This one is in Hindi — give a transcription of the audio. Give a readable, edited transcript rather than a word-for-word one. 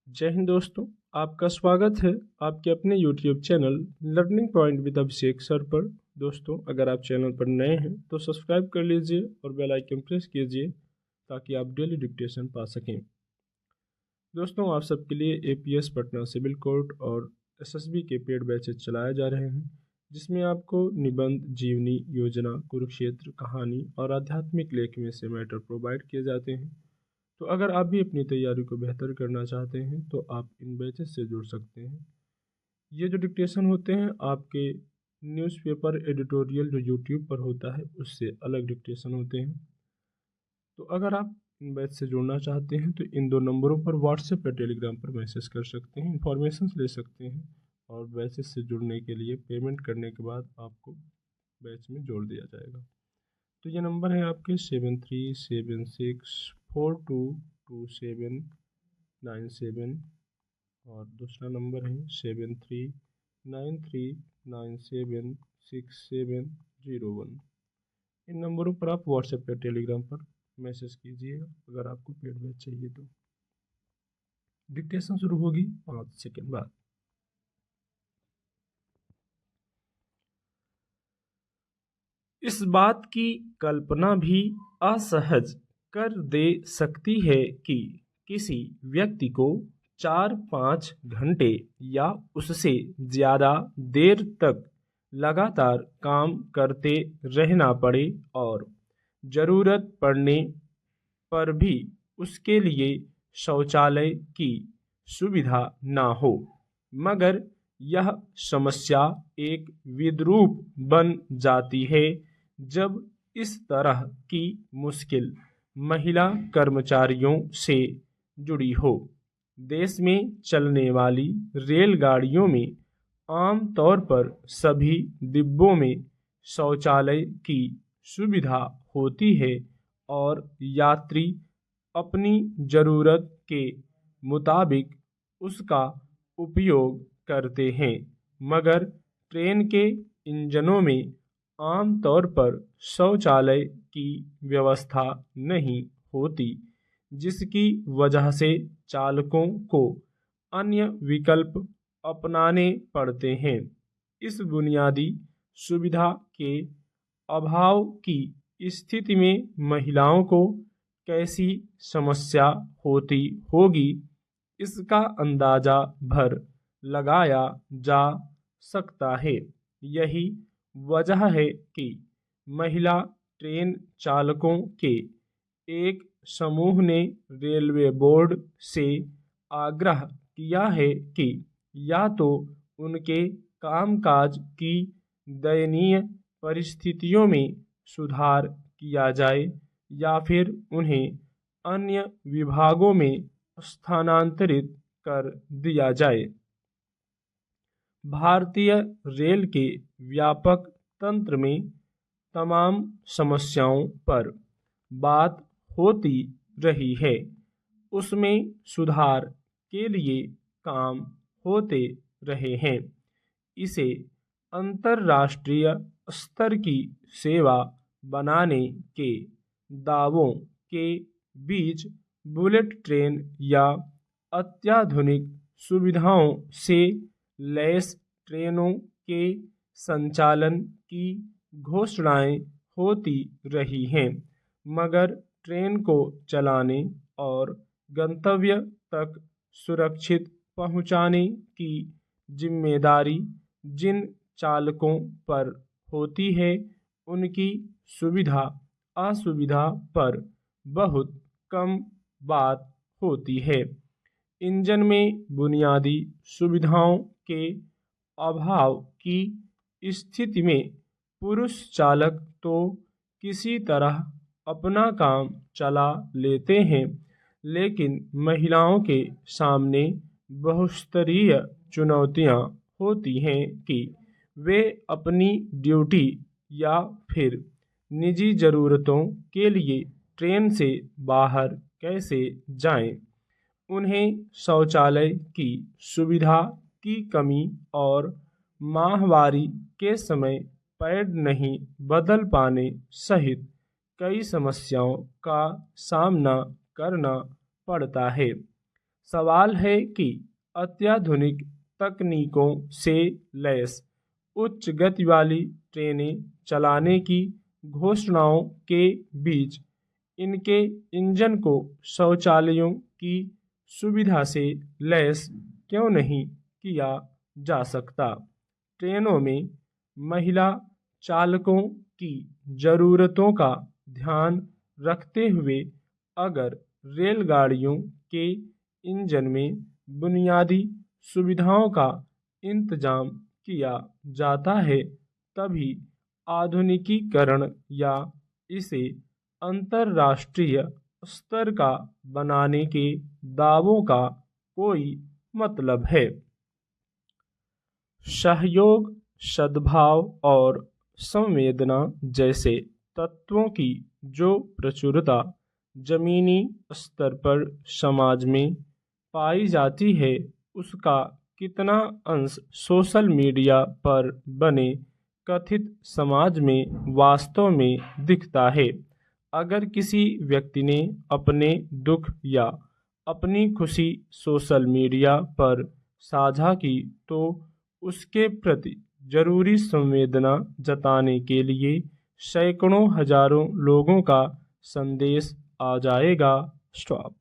जय हिंद दोस्तों। आपका स्वागत है आपके अपने YouTube channel learning point with Abhishek sir पर। दोस्तों, अगर आप चैनल पर नए हैं तो सब्सक्राइब कर लीजिए और बेल आइकन प्रेस कीजिए ताकि आप डेली डिक्टेशन पा सकें। दोस्तों, आप सबके लिए APS पटना सिविल कोर्ट और SSB के पेड बैचेज चलाए जा रहे हैं, जिसमें आपको निबंध, जीवनी, योजना, कुरुक्षेत्र, कहानी और आध्यात्मिक लेख में से मैटर प्रोवाइड किए जाते हैं। तो अगर आप भी अपनी तैयारी को बेहतर करना चाहते हैं तो आप इन बैचेस से जुड़ सकते हैं। ये जो डिक्टेशन होते हैं आपके न्यूज़पेपर एडिटोरियल जो यूट्यूब पर होता है उससे अलग डिक्टेशन होते हैं। तो अगर आप इन बैच से जुड़ना चाहते हैं तो इन 2 नंबरों पर व्हाट्सएप या टेलीग्राम पर मैसेज कर सकते हैं, इन्फॉर्मेशन ले सकते हैं और बैचेस से जुड़ने के लिए पेमेंट करने के बाद आपको बैच में जोड़ दिया जाएगा। तो ये नंबर है आपके 7376422797 और दूसरा नंबर है 7393976701। इन नंबरों पर आप व्हाट्सएप या टेलीग्राम पर मैसेज कीजिएगा अगर आपको पेड बैच चाहिए तो। डिक्टेशन शुरू होगी 5 सेकेंड बाद। इस बात की कल्पना भी असहज कर दे सकती है कि किसी व्यक्ति को 4-5 घंटे या उससे ज़्यादा देर तक लगातार काम करते रहना पड़े और ज़रूरत पड़ने पर भी उसके लिए शौचालय की सुविधा ना हो। मगर यह समस्या एक विद्रूप बन जाती है जब इस तरह की मुश्किल महिला कर्मचारियों से जुड़ी हो। देश में चलने वाली रेलगाड़ियों में आम तौर पर सभी डिब्बों में शौचालय की सुविधा होती है और यात्री अपनी ज़रूरत के मुताबिक उसका उपयोग करते हैं। मगर ट्रेन के इंजनों में आम तौर पर शौचालय की व्यवस्था नहीं होती, जिसकी वजह से चालकों को अन्य विकल्प अपनाने पड़ते हैं। इस बुनियादी सुविधा के अभाव की स्थिति में महिलाओं को कैसी समस्या होती होगी, इसका अंदाजा भर लगाया जा सकता है। यही वजह है कि महिला ट्रेन चालकों के एक समूह ने रेलवे बोर्ड से आग्रह किया है कि या तो उनके कामकाज की दयनीय परिस्थितियों में सुधार किया जाए या फिर उन्हें अन्य विभागों में स्थानांतरित कर दिया जाए। भारतीय रेल के व्यापक तंत्र में तमाम समस्याओं पर बात होती रही है, उसमें सुधार के लिए काम होते रहे हैं। इसे अंतर्राष्ट्रीय स्तर की सेवा बनाने के दावों के बीच बुलेट ट्रेन या अत्याधुनिक सुविधाओं से लैस ट्रेनों के संचालन की घोषणाएं होती रही हैं, मगर ट्रेन को चलाने और गंतव्य तक सुरक्षित पहुंचाने की जिम्मेदारी जिन चालकों पर होती है, उनकी सुविधा असुविधा पर बहुत कम बात होती है। इंजन में बुनियादी सुविधाओं के अभाव की स्थिति में पुरुष चालक तो किसी तरह अपना काम चला लेते हैं, लेकिन महिलाओं के सामने बहुस्तरीय चुनौतियां होती हैं कि वे अपनी ड्यूटी या फिर निजी ज़रूरतों के लिए ट्रेन से बाहर कैसे जाएं। उन्हें शौचालय की सुविधा की कमी और माहवारी के समय पैड नहीं बदल पाने सहित कई समस्याओं का सामना करना पड़ता है। सवाल है कि अत्याधुनिक तकनीकों से लैस उच्च गति वाली ट्रेनें चलाने की घोषणाओं के बीच इनके इंजन को शौचालयों की सुविधा से लैस क्यों नहीं किया जा सकता? ट्रेनों में महिला चालकों की ज़रूरतों का ध्यान रखते हुए अगर रेलगाड़ियों के इंजन में बुनियादी सुविधाओं का इंतजाम किया जाता है, तभी आधुनिकीकरण या इसे अंतर्राष्ट्रीय स्तर का बनाने के दावों का कोई मतलब है। सहयोग, सद्भाव और संवेदना जैसे तत्वों की जो प्रचुरता जमीनी स्तर पर समाज में पाई जाती है, उसका कितना अंश सोशल मीडिया पर बने कथित समाज में वास्तव में दिखता है? अगर किसी व्यक्ति ने अपने दुख या अपनी खुशी सोशल मीडिया पर साझा की, तो उसके प्रति जरूरी संवेदना जताने के लिए सैकड़ों हजारों लोगों का संदेश आ जाएगा। स्टॉप।